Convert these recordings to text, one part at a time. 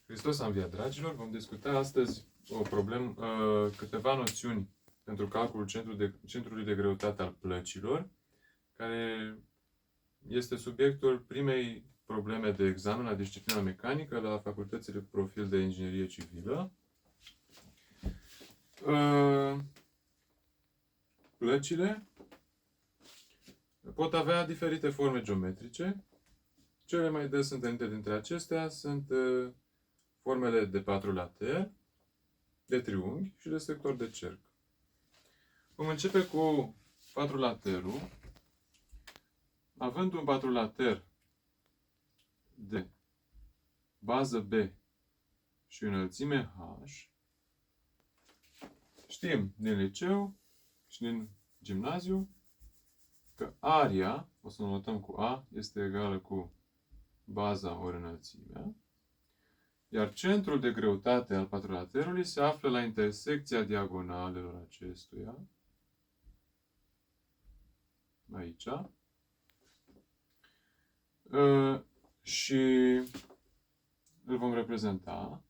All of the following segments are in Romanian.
Hristos a înviat, dragilor! Vom discuta astăzi câteva noțiuni pentru calculul centrului de greutate al plăcilor, care este subiectul primei probleme de examen la disciplina mecanică la facultățile cu profil de inginerie civilă. Plăcile pot avea diferite forme geometrice. Cele mai des întâlnite dintre acestea sunt formele de patrulater, de triunghi și de sector de cerc. Vom începe cu patrulaterul. Având un patrulater de bază B și înălțime H, știm din liceu și din gimnaziu că aria, o să o notăm cu A, este egală cu baza ori înălțimea, iar centrul de greutate al patrulaterului se află la intersecția diagonalelor acestuia, aici, și îl vom reprezenta,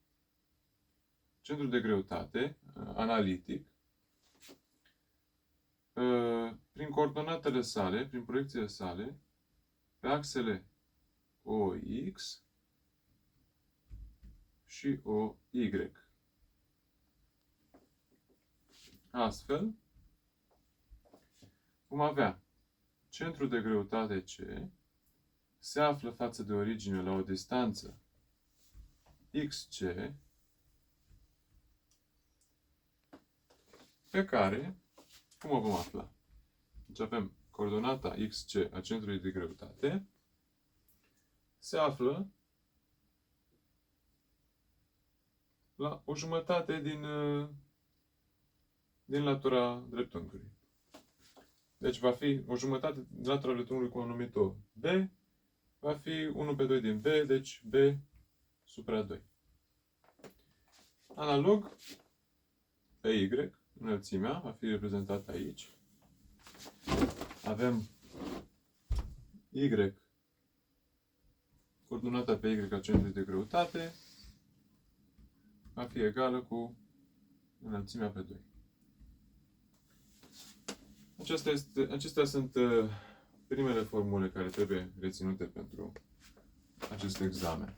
centrul de greutate, analitic, prin coordonatele sale, prin proiecțiile sale, pe axele OX și OY. Astfel, vom avea centrul de greutate C se află față de origine la o distanță XC, pe care, cum o vom afla? Deci avem coordonata XC a centrului de greutate, se află la o jumătate din latura dreptunghiului. Deci va fi o jumătate din latura dreptunghiului cu anumită B, va fi 1 pe 2 din B, deci B supra 2. Analog, pe Y, înălțimea va fi reprezentată aici. Avem Y, coordonata pe Y a centrului de greutate, va fi egală cu înălțimea pe 2. Acestea sunt primele formule care trebuie reținute pentru acest examen.